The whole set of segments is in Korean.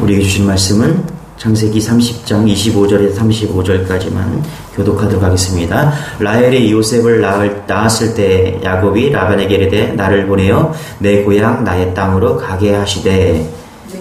우리에게 주신 말씀은 창세기 30장 25절에서 35절까지만 교독하도록 하겠습니다. 라헬이 요셉을 낳았을 때 야곱이 라반에게 이르되 나를 보내어 내 고향 나의 땅으로 가게 하시되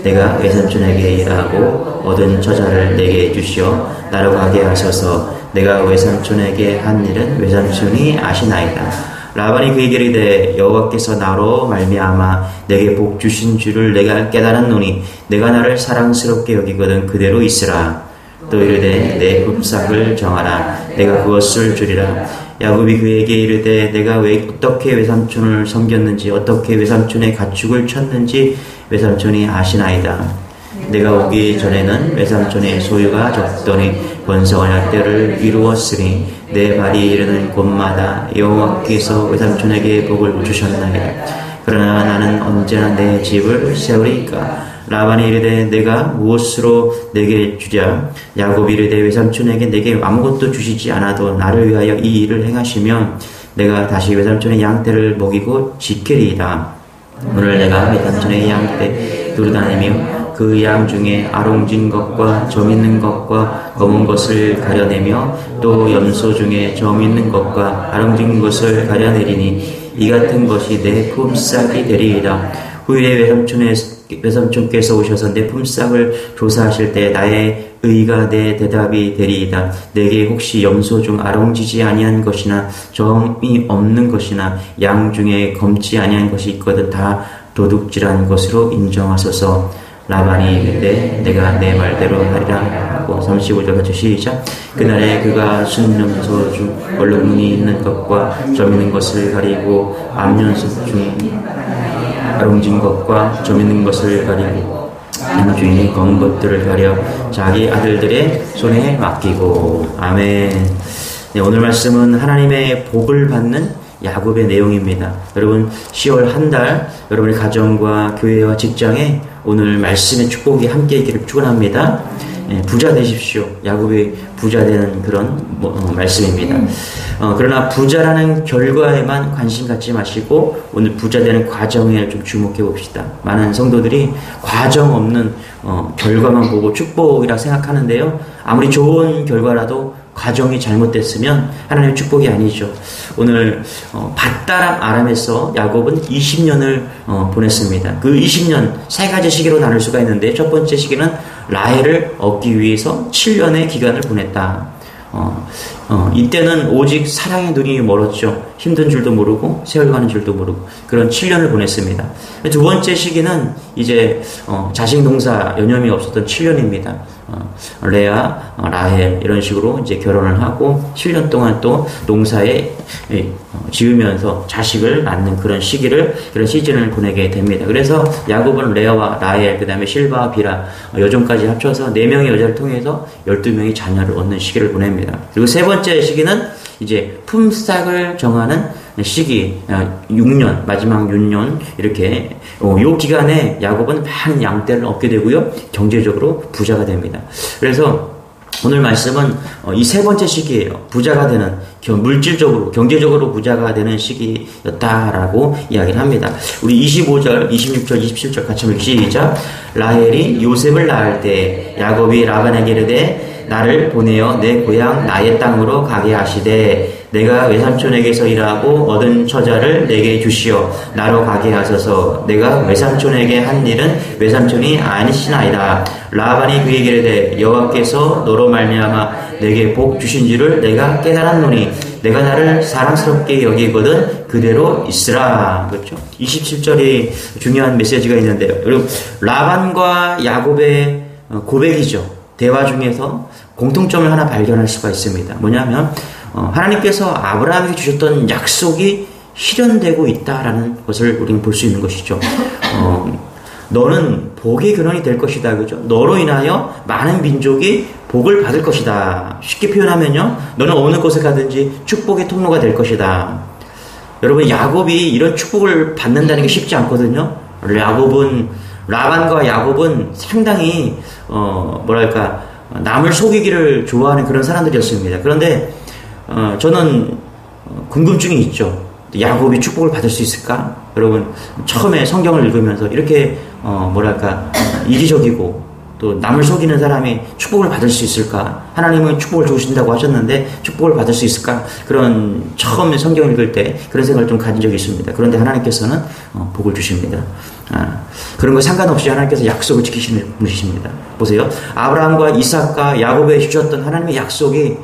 내가 외삼촌에게 일하고 얻은 처자를 내게 주시어 나로 가게 하소서. 내가 외삼촌에게 한 일은 외삼촌이 아시나이다. 라반이 그에게 이르되 여호와께서 나로 말미암아 내게 복 주신 줄을 내가 깨달았노니 내가 나를 사랑스럽게 여기거든 그대로 있으라. 또 이르되 내 품삯을 정하라. 내가 그것을 주리라. 야곱이 그에게 이르되 내가 어떻게 외삼촌을 섬겼는지 어떻게 외삼촌의 가축을 쳤는지 외삼촌이 아시나이다. 내가 오기 전에는 외삼촌의 소유가 적더니 번성을 할 때를 이루었으니 내 발이 이르는 곳마다 여호와께서 외삼촌에게 복을 주셨나이다. 그러나 나는 언제나 내 집을 세우리까. 라반이 이르되 내가 무엇으로 내게 주랴. 야곱이 이르되 외삼촌에게 내게 아무것도 주시지 않아도 나를 위하여 이 일을 행하시면 내가 다시 외삼촌의 양떼를 먹이고 지키리이다. 오늘 내가 외삼촌의 양떼 두루다니며 그 양 중에 아롱진 것과 점 있는 것과 검은 것을 가려내며 또 염소 중에 점 있는 것과 아롱진 것을 가려내리니 이 같은 것이 내 품삯이 되리이다. 후일에 외삼촌께서 오셔서 내 품삯을 조사하실 때 나의 의가 내 대답이 되리이다. 내게 혹시 염소 중 아롱지지 아니한 것이나 점이 없는 것이나 양 중에 검지 아니한 것이 있거든 다 도둑질한 것으로 인정하소서. 라반이 이르되 내가 내 말대로 하리라 하고 35절 같이 시작. 그날에 그가 순염소 중 얼룩무늬 있는 것과 점 있는 것을 가리고 암염소 중 아롱진 것과 점 있는 것을 가리고 양 중에 검은 것들을 가려 자기 아들들의 손에 맡기고. 아멘. 네, 오늘 말씀은 하나님의 복을 받는 야곱의 내용입니다. 여러분 10월 한 달 여러분의 가정과 교회와 직장에 오늘 말씀의 축복이 함께 있기를 축원합니다. 부자 되십시오. 야곱이 부자 되는 그런 말씀입니다. 그러나 부자라는 결과에만 관심 갖지 마시고 오늘 부자 되는 과정에 좀 주목해 봅시다. 많은 성도들이 과정 없는 결과만 보고 축복이라 생각하는데요. 아무리 좋은 결과라도 과정이 잘못됐으면 하나님의 축복이 아니죠. 오늘 밧다람 아람에서 야곱은 20년을 보냈습니다. 그 20년 세 가지 시기로 나눌 수가 있는데 첫 번째 시기는 라헬을 얻기 위해서 7년의 기간을 보냈다. 이때는 오직 사랑의 눈이 멀었죠. 힘든 줄도 모르고 세월 가는 줄도 모르고 그런 7년을 보냈습니다. 두 번째 시기는 이제 자식 농사 여념이 없었던 7년입니다. 레아, 라헬 이런 식으로 이제 결혼을 하고 7년 동안 또 농사에 지으면서 자식을 낳는 그런 시즌을 보내게 됩니다. 그래서 야곱은 레아와 라헬, 그 다음에 실바와 비라 여종까지 합쳐서 4명의 여자를 통해서 12명의 자녀를 얻는 시기를 보냅니다. 그리고 세 번째 시기는 이제 품삯을 정하는 시기, 6년, 마지막 6년, 이렇게, 요 기간에 야곱은 많은 양떼를 얻게 되고요. 경제적으로 부자가 됩니다. 그래서 오늘 말씀은 이 세 번째 시기예요. 부자가 되는, 물질적으로, 경제적으로 부자가 되는 시기였다라고 이야기를 합니다. 우리 25절, 26절, 27절 같이 한번 시작. 라헬이 요셉을 낳을 때 야곱이 라반에게 이르되 나를 보내어 내 고향 나의 땅으로 가게 하시되 내가 외삼촌에게서 일하고 얻은 처자를 내게 주시어 나로 가게 하소서. 내가 외삼촌에게 한 일은 외삼촌이 아니시나이다. 라반이 그에게 이르되 여호와께서 너로 말미암아 내게 복 주신 줄을 내가 깨달았노니 내가 나를 사랑스럽게 여기거든 그대로 있으라. 그렇죠? 27절이 중요한 메시지가 있는데요. 여러분 라반과 야곱의 고백이죠. 대화 중에서 공통점을 하나 발견할 수가 있습니다. 뭐냐면 하나님께서 아브라함에게 주셨던 약속이 실현되고 있다라는 것을 우리는 볼 수 있는 것이죠. 너는 복의 근원이 될 것이다. 그죠? 너로 인하여 많은 민족이 복을 받을 것이다. 쉽게 표현하면요. 너는 어느 곳에 가든지 축복의 통로가 될 것이다. 여러분 야곱이 이런 축복을 받는다는 게 쉽지 않거든요. 라반과 야곱은 상당히 남을 속이기를 좋아하는 그런 사람들이었습니다. 그런데 저는 궁금증이 있죠. 야곱이 축복을 받을 수 있을까? 여러분 처음에 성경을 읽으면서 이렇게 이기적이고 또 남을 속이는 사람이 축복을 받을 수 있을까? 하나님은 축복을 주신다고 하셨는데 축복을 받을 수 있을까? 그런 처음에 성경 읽을 때 그런 생각을 좀 가진 적이 있습니다. 그런데 하나님께서는 복을 주십니다. 그런 거 상관없이 하나님께서 약속을 지키시는 분이십니다. 보세요. 아브라함과 이삭과 야곱에 주셨던 하나님의 약속이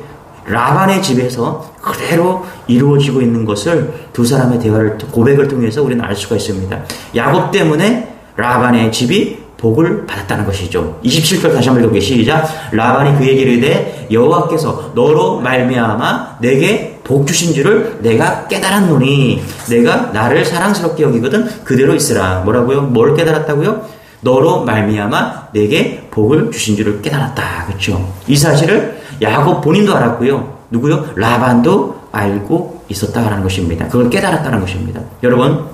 라반의 집에서 그대로 이루어지고 있는 것을 두 사람의 대화를, 고백을 통해서 우리는 알 수가 있습니다. 야곱 때문에 라반의 집이 복을 받았다는 것이죠. 27절 다시 한번 읽어보겠습니다. 시작. 라반이 그에게 이르되 여호와께서 너로 말미암아 내게 복 주신 줄을 내가 깨달았노니 내가 나를 사랑스럽게 여기거든 그대로 있으라. 뭐라고요? 뭘 깨달았다고요? 너로 말미암아 내게 복을 주신 줄을 깨달았다. 그렇죠? 이 사실을 야곱 본인도 알았고요. 누구요? 라반도 알고 있었다라는 것입니다. 그걸 깨달았다는 것입니다. 여러분,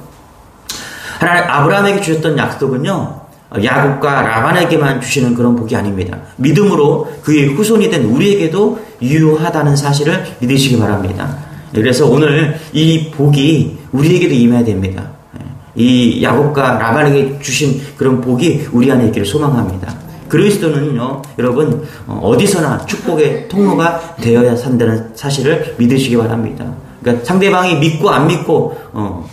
하나님 아브라함에게 주셨던 약속은요, 야곱과 라반에게만 주시는 그런 복이 아닙니다. 믿음으로 그의 후손이 된 우리에게도 유효하다는 사실을 믿으시기 바랍니다. 그래서 오늘 이 복이 우리에게도 임해야 됩니다. 이 야곱과 라반에게 주신 그런 복이 우리 안에 있기를 소망합니다. 그리스도는요, 여러분, 어디서나 축복의 통로가 되어야 산다는 사실을 믿으시기 바랍니다. 그러니까 상대방이 믿고 안 믿고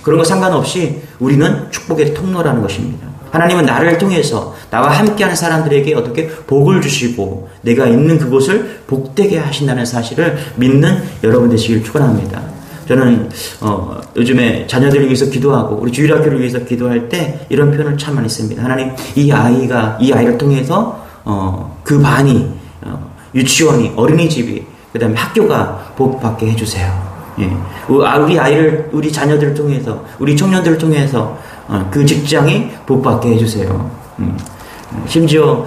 그런 거 상관없이 우리는 축복의 통로라는 것입니다. 하나님은 나를 통해서 나와 함께하는 사람들에게 어떻게 복을 주시고 내가 있는 그곳을 복되게 하신다는 사실을 믿는 여러분 되시길 축원합니다. 저는 요즘에 자녀들을 위해서 기도하고 우리 주일학교를 위해서 기도할 때 이런 표현을 참 많이 씁니다. 하나님, 이 아이를 통해서 그 반이, 유치원이, 어린이집이, 그 다음에 학교가 복받게 해주세요. 예. 우리 자녀들을 통해서, 우리 청년들을 통해서 그 직장이 복받게 해주세요. 심지어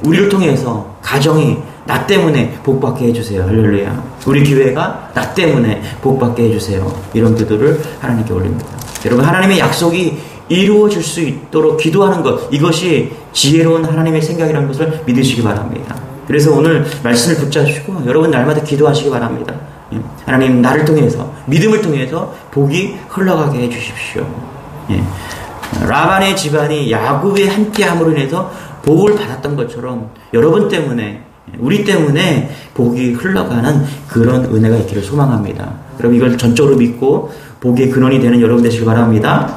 우리를 통해서 가정이 나 때문에 복받게 해주세요. 할렐루야. 우리 교회가 나 때문에 복받게 해주세요. 이런 기도를 하나님께 올립니다. 여러분, 하나님의 약속이 이루어질 수 있도록 기도하는 것, 이것이 지혜로운 하나님의 생각이라는 것을 믿으시기 바랍니다. 그래서 오늘 말씀을 붙잡으시고 여러분 날마다 기도하시기 바랍니다. 하나님, 나를 통해서, 믿음을 통해서 복이 흘러가게 해주십시오. 라반의 집안이 야곱에 함께함으로 인해서 복을 받았던 것처럼 여러분 때문에, 우리 때문에 복이 흘러가는 그런 은혜가 있기를 소망합니다. 여러분, 이걸 전적으로 믿고 복의 근원이 되는 여러분 되시길 바랍니다.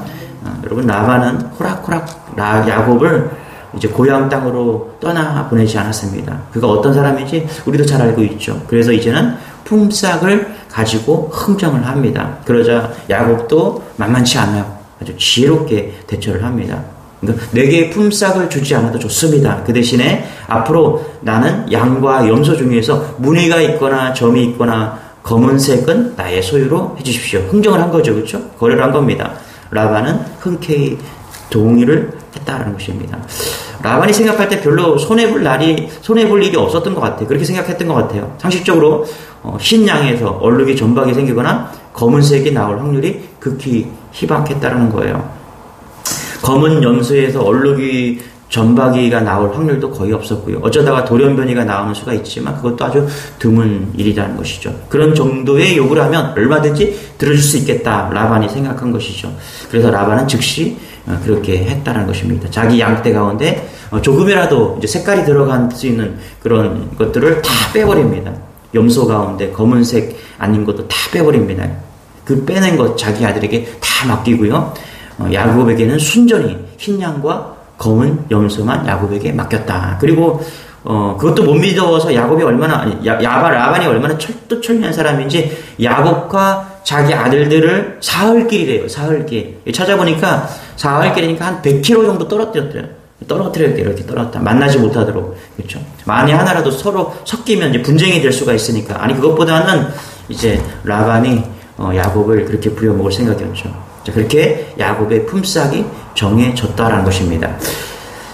여러분, 라반은 호락호락 야곱을 이제 고향 땅으로 떠나 보내지 않았습니다. 그가 어떤 사람인지 우리도 잘 알고 있죠. 그래서 이제는 품삯을 가지고 흥정을 합니다. 그러자 야곱도 만만치 않아요. 아주 지혜롭게 대처를 합니다. 그러니까 내게 품삯을 주지 않아도 좋습니다. 그 대신에 앞으로 나는 양과 염소 중에서 무늬가 있거나 점이 있거나 검은색은 나의 소유로 해주십시오. 흥정을 한 거죠. 그렇죠? 거래를 한 겁니다. 라반은 흔쾌히 동의를 했다라는 것입니다. 라반이 생각할 때 별로 손해볼 일이 없었던 것 같아요. 그렇게 생각했던 것 같아요. 상식적으로 흰 양에서 얼룩이 점박이 생기거나 검은색이 나올 확률이 극히 희박했다라는 거예요. 검은 염소에서 얼룩이 점박이가 나올 확률도 거의 없었고요. 어쩌다가 돌연변이가 나오는 수가 있지만 그것도 아주 드문 일이라는 것이죠. 그런 정도의 요구를 하면 얼마든지 들어줄 수 있겠다, 라반이 생각한 것이죠. 그래서 라반은 즉시 그렇게 했다는 것입니다. 자기 양떼 가운데 조금이라도 이제 색깔이 들어갈 수 있는 그런 것들을 다 빼버립니다. 염소 가운데 검은색 아닌 것도 다 빼버립니다. 그 빼낸 것 자기 아들에게 다 맡기고요. 야곱에게는 순전히 흰 양과 검은 염소만 야곱에게 맡겼다. 그리고 그것도 못 믿어서 야곱이 얼마나, 라반이 얼마나 철두철미한 사람인지 야곱과 자기 아들들을 사흘길이래요. 사흘길. 찾아보니까 사흘길이니까 한 100km 정도 떨어뜨렸대요. 이렇게 떨어졌다. 만나지 못하도록. 그렇죠. 만에 하나라도 서로 섞이면 이제 분쟁이 될 수가 있으니까. 아니, 그것보다는 이제 라반이 야곱을 그렇게 부려먹을 생각이었죠. 자, 그렇게 야곱의 품삯이 정해졌다라는 것입니다.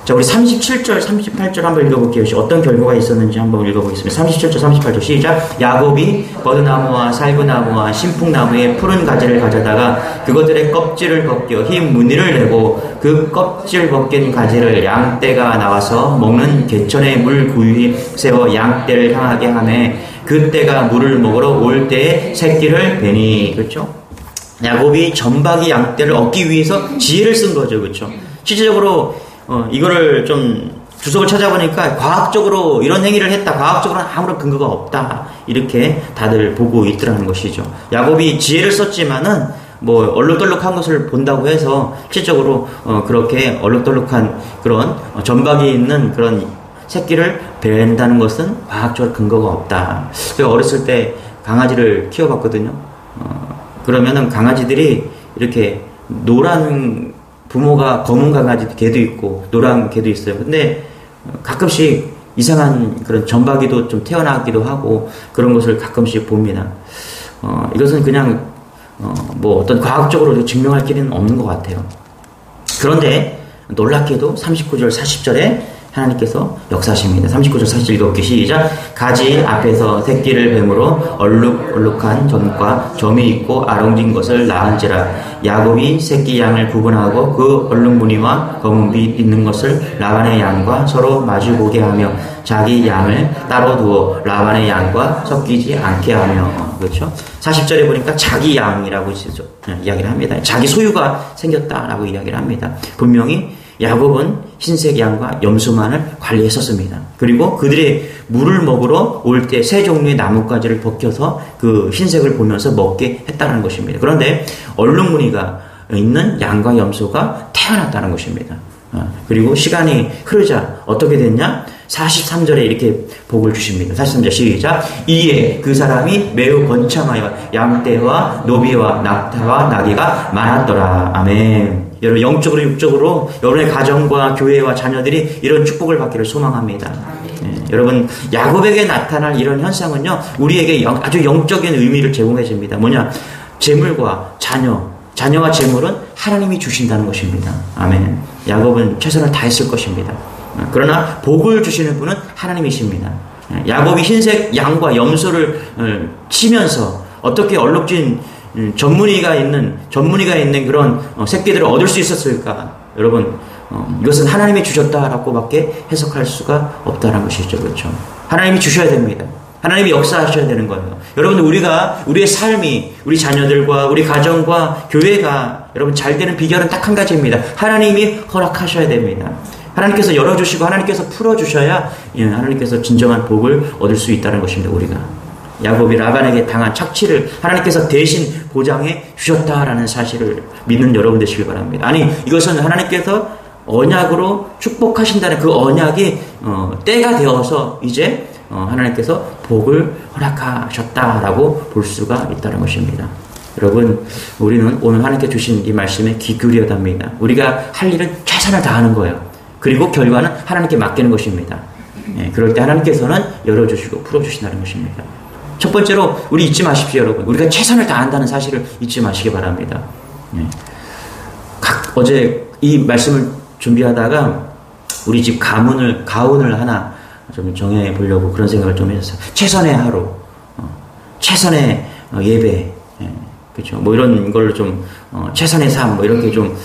자, 우리 37절, 38절 한번 읽어볼게요. 어떤 결과가 있었는지 한번 읽어보겠습니다. 37절, 38절 시작. 야곱이 버드나무와 살구나무와 신풍나무의 푸른 가지를 가져다가 그것들의 껍질을 벗겨 흰 무늬를 내고 그 껍질 벗긴 가지를 양떼가 나와서 먹는 개천의 물 구유에 세워 양떼를 향하게 하매 그 떼가 물을 먹으러 올 때에 새끼를 베니. 그렇죠? 야곱이 점박이 양떼를 얻기 위해서 지혜를 쓴 거죠. 그렇죠? 실질적으로 이거를 좀 주석을 찾아보니까 과학적으로 이런 행위를 했다. 과학적으로는 아무런 근거가 없다. 이렇게 다들 보고 있더라는 것이죠. 야곱이 지혜를 썼지만은 뭐 얼룩덜룩한 것을 본다고 해서 실질적으로 그렇게 얼룩덜룩한 그런 점박이 있는 그런 새끼를 벤다는 것은 과학적으로 근거가 없다. 제가 어렸을 때 강아지를 키워봤거든요. 그러면은 강아지들이 이렇게 노란 부모가 검은 강아지 개도 있고 노란 개도 있어요. 근데 가끔씩 이상한 그런 점박이도 좀 태어나기도 하고 그런 것을 가끔씩 봅니다. 이것은 그냥 뭐 어떤 과학적으로 증명할 길은 없는 것 같아요. 그런데 놀랍게도 39절 40절에 하나님께서 역사하십니다. 39절 40절 읽어볼게요. 시작. 가지 앞에서 새끼를 뱀으로 얼룩얼룩한 점과 점이 있고 아롱진 것을 낳은지라. 야곱이 새끼 양을 구분하고 그 얼룩무늬와 검은 빛 있는 것을 라반의 양과 서로 마주보게 하며 자기 양을 따로 두어 라반의 양과 섞이지 않게 하며. 그렇죠? 40절에 보니까 자기 양이라고 이야기를 합니다. 자기 소유가 생겼다라고 이야기를 합니다. 분명히 야곱은 흰색 양과 염소만을 관리했었습니다. 그리고 그들이 물을 먹으러 올 때 세 종류의 나뭇가지를 벗겨서 그 흰색을 보면서 먹게 했다는 것입니다. 그런데 얼룩무늬가 있는 양과 염소가 태어났다는 것입니다. 그리고 시간이 흐르자 어떻게 됐냐? 43절에 이렇게 복을 주십니다. 43절 시작. 이에 그 사람이 매우 번창하여 양떼와 노비와 낙타와 나귀가 많았더라. 아멘. 여러분 영적으로 육적으로 여러분의 가정과 교회와 자녀들이 이런 축복을 받기를 소망합니다. 여러분 야곱에게 나타날 이런 현상은요 우리에게 아주 영적인 의미를 제공해 줍니다. 뭐냐? 재물과 자녀와 재물은 하나님이 주신다는 것입니다. 아멘. 야곱은 최선을 다했을 것입니다. 그러나 복을 주시는 분은 하나님이십니다. 야곱이 흰색 양과 염소를 치면서 어떻게 얼룩진 전문의가 있는 그런 새끼들을 얻을 수 있었을까? 여러분 이것은 하나님이 주셨다라고밖에 해석할 수가 없다는 것이죠. 그렇죠? 하나님이 주셔야 됩니다. 하나님이 역사하셔야 되는 거예요. 여러분 우리의 삶이 우리 자녀들과 우리 가정과 교회가 여러분 잘 되는 비결은 딱 한 가지입니다. 하나님이 허락하셔야 됩니다. 하나님께서 열어주시고 하나님께서 풀어주셔야 하나님께서 진정한 복을 얻을 수 있다는 것입니다. 우리가 야곱이 라반에게 당한 착취를 하나님께서 대신 보장해 주셨다라는 사실을 믿는 여러분 되시길 바랍니다. 아니 이것은 하나님께서 언약으로 축복하신다는 그 언약이 때가 되어서 이제 하나님께서 복을 허락하셨다라고 볼 수가 있다는 것입니다. 여러분 우리는 오늘 하나님께 주신 이 말씀에 귀 기울여야 합니다. 우리가 할 일은 최선을 다하는 거예요. 그리고 결과는 하나님께 맡기는 것입니다. 그럴 때 하나님께서는 열어주시고 풀어주신다는 것입니다. 첫 번째로 우리 잊지 마십시오. 여러분 우리가 최선을 다한다는 사실을 잊지 마시기 바랍니다. 어제 이 말씀을 준비하다가 우리 집 가훈을 하나 좀 정해 보려고 그런 생각을 좀 했어요. 최선의 하루, 최선의 예배, 그렇죠. 뭐 이런 걸로 좀 최선의 삶 뭐 이렇게 좀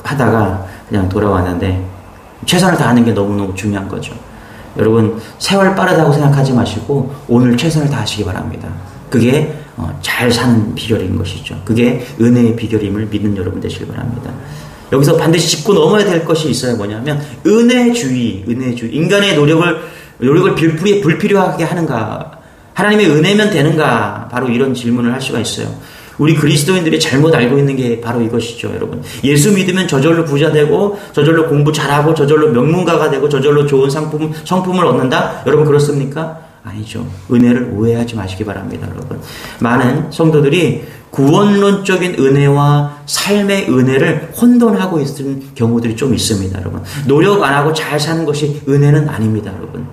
하다가 그냥 돌아왔는데 최선을 다하는 게 너무너무 중요한 거죠. 여러분 세월 빠르다고 생각하지 마시고 오늘 최선을 다하시기 바랍니다. 그게 잘 사는 비결인 것이죠. 그게 은혜의 비결임을 믿는 여러분 되시기 바랍니다. 여기서 반드시 짚고 넘어야 될 것이 있어요. 뭐냐면 은혜주의. 인간의 노력을 불필요하게 하는가? 하나님의 은혜면 되는가? 바로 이런 질문을 할 수가 있어요. 우리 그리스도인들이 잘못 알고 있는 게 바로 이것이죠, 여러분. 예수 믿으면 저절로 부자 되고, 저절로 공부 잘하고, 저절로 명문가가 되고, 저절로 좋은 성품을 얻는다? 여러분 그렇습니까? 아니죠. 은혜를 오해하지 마시기 바랍니다, 여러분. 많은 성도들이 구원론적인 은혜와 삶의 은혜를 혼돈하고 있는 경우들이 좀 있습니다, 여러분. 노력 안 하고 잘 사는 것이 은혜는 아닙니다, 여러분.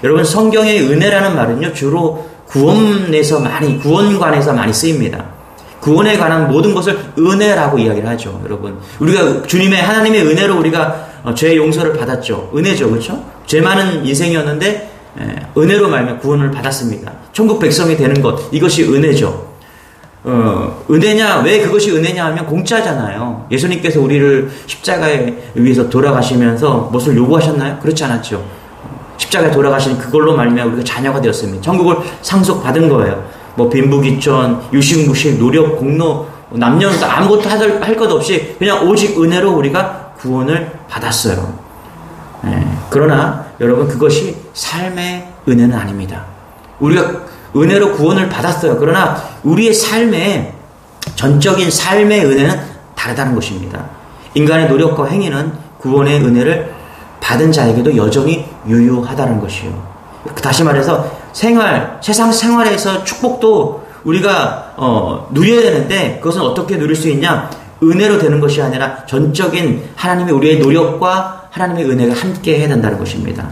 여러분, 성경의 은혜라는 말은요, 주로 구원관에서 많이 쓰입니다. 구원에 관한 모든 것을 은혜라고 이야기를 하죠, 여러분. 우리가 주님의 하나님의 은혜로 우리가 죄 용서를 받았죠. 은혜죠, 그렇죠? 죄 많은 인생이었는데 은혜로 말미암아 구원을 받았습니다. 천국 백성이 되는 것, 이것이 은혜죠. 은혜냐? 왜 그것이 은혜냐 하면 공짜잖아요. 예수님께서 우리를 십자가에 위해서 돌아가시면서 무엇을 요구하셨나요? 그렇지 않았죠. 십자가에 돌아가신 그걸로 말미암아 우리가 자녀가 되었습니다. 천국을 상속받은 거예요. 뭐 빈부귀천, 유식무식, 노력, 공로, 남녀노소 아무것도 할 것 없이 그냥 오직 은혜로 우리가 구원을 받았어요. 그러나 여러분 그것이 삶의 은혜는 아닙니다. 우리가 은혜로 구원을 받았어요. 그러나 우리의 삶의 전적인 삶의 은혜는 다르다는 것입니다. 인간의 노력과 행위는 구원의 은혜를 받은 자에게도 여전히 유효하다는 것이요. 다시 말해서 세상 생활에서 축복도 우리가 누려야 되는데 그것은 어떻게 누릴 수 있냐? 은혜로 되는 것이 아니라 전적인 하나님의 우리의 노력과 하나님의 은혜가 함께 해야 된다는 것입니다.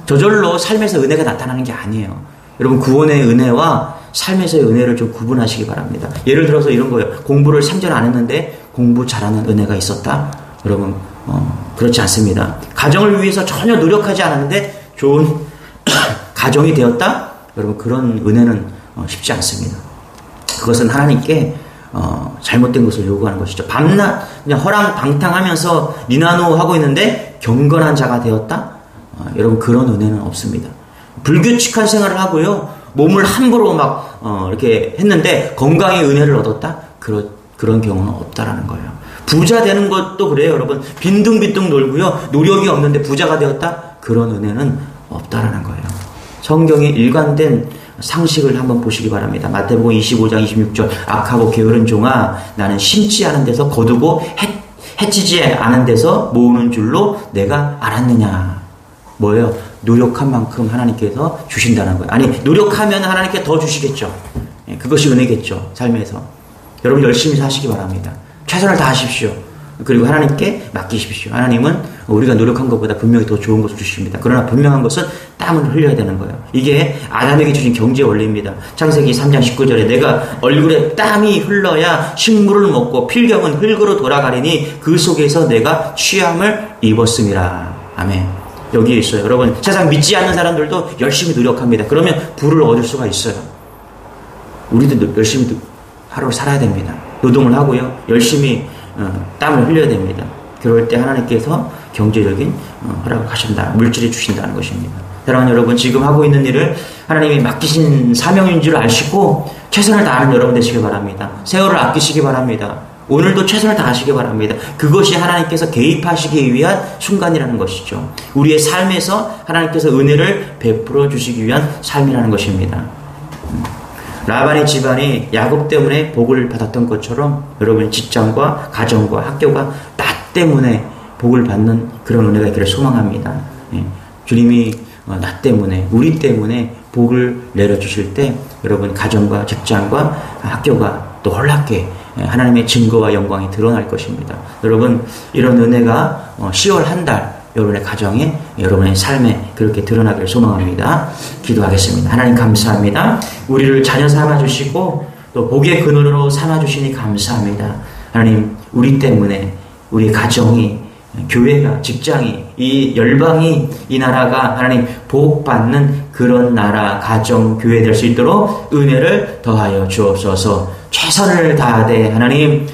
저절로 삶에서 은혜가 나타나는 게 아니에요. 여러분 구원의 은혜와 삶에서의 은혜를 좀 구분하시기 바랍니다. 예를 들어서 이런 거예요. 공부를 3년 안 했는데 공부 잘하는 은혜가 있었다? 여러분 그렇지 않습니다. 가정을 위해서 전혀 노력하지 않았는데 좋은 가정이 되었다? 여러분 그런 은혜는 쉽지 않습니다. 그것은 하나님께 잘못된 것을 요구하는 것이죠. 밤낮 그냥 허랑방탕하면서 니나노 하고 있는데 경건한 자가 되었다? 여러분 그런 은혜는 없습니다. 불규칙한 생활을 하고요. 몸을 함부로 막 이렇게 했는데 건강의 은혜를 얻었다? 그런 경우는 없다라는 거예요. 부자 되는 것도 그래요. 여러분 빈둥빈둥 놀고요. 노력이 없는데 부자가 되었다? 그런 은혜는 없다라는 거예요. 성경의 일관된 상식을 한번 보시기 바랍니다. 마태복음 25장 26절 악하고 게으른 종아 나는 심지 않은 데서 거두고 해치지 않은 데서 모으는 줄로 내가 알았느냐. 뭐예요? 노력한 만큼 하나님께서 주신다는 거예요. 아니 노력하면 하나님께 더 주시겠죠. 그것이 은혜겠죠. 삶에서. 여러분 열심히 사시기 바랍니다. 최선을 다하십시오. 그리고 하나님께 맡기십시오. 하나님은 우리가 노력한 것보다 분명히 더 좋은 것을 주십니다. 그러나 분명한 것은 땀을 흘려야 되는 거예요. 이게 아담에게 주신 경제 원리입니다. 창세기 3장 19절에 내가 얼굴에 땀이 흘러야 식물을 먹고 필경은 흙으로 돌아가리니 그 속에서 내가 취함을 입었음이라. 아멘. 여기에 있어요. 여러분 세상 믿지 않는 사람들도 열심히 노력합니다. 그러면 부를 얻을 수가 있어요. 우리도 열심히 하루를 살아야 됩니다. 노동을 하고요. 열심히 땀을 흘려야 됩니다. 그럴 때 하나님께서 경제적인 허락을 하신다. 물질을 주신다는 것입니다. 사랑하는 여러분 지금 하고 있는 일을 하나님이 맡기신 사명인 줄 아시고 최선을 다하는 여러분 되시기 바랍니다. 세월을 아끼시기 바랍니다. 오늘도 최선을 다하시기 바랍니다. 그것이 하나님께서 개입하시기 위한 순간이라는 것이죠. 우리의 삶에서 하나님께서 은혜를 베풀어 주시기 위한 삶이라는 것입니다. 라반의 집안이 야곱 때문에 복을 받았던 것처럼 여러분의 직장과 가정과 학교가 나 때문에 복을 받는 그런 은혜가 있기를 소망합니다. 주님이 나 때문에 우리 때문에 복을 내려주실 때 여러분 가정과 직장과 학교가 또 놀랍게 하나님의 증거와 영광이 드러날 것입니다. 여러분 이런 은혜가 10월 한 달 여러분의 가정에 여러분의 삶에 그렇게 드러나기를 소망합니다. 기도하겠습니다. 하나님 감사합니다. 우리를 자녀 삼아주시고 또 복의 근원으로 삼아주시니 감사합니다. 하나님 우리 때문에 우리 가정이 교회가 직장이 이 열방이 이 나라가 하나님 복받는 그런 나라 가정 교회 될 수 있도록 은혜를 더하여 주옵소서. 최선을 다하되 하나님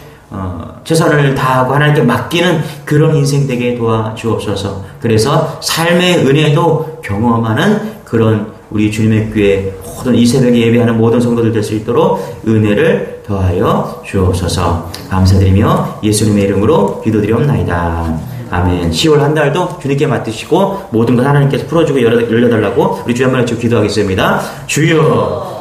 최선을 다하고 하나님께 맡기는 그런 인생 되게 도와주옵소서. 그래서 삶의 은혜도 경험하는 그런 우리 주님의 교회 모든 이 새벽에 예배하는 모든 성도들 될 수 있도록 은혜를 더하여 주옵소서. 감사드리며 예수님의 이름으로 기도드리옵나이다. 아멘. 10월 한 달도 주님께 맡으시고 모든 것 하나님께서 풀어주고 열려달라고 우리 주여 한번 기도하겠습니다. 주여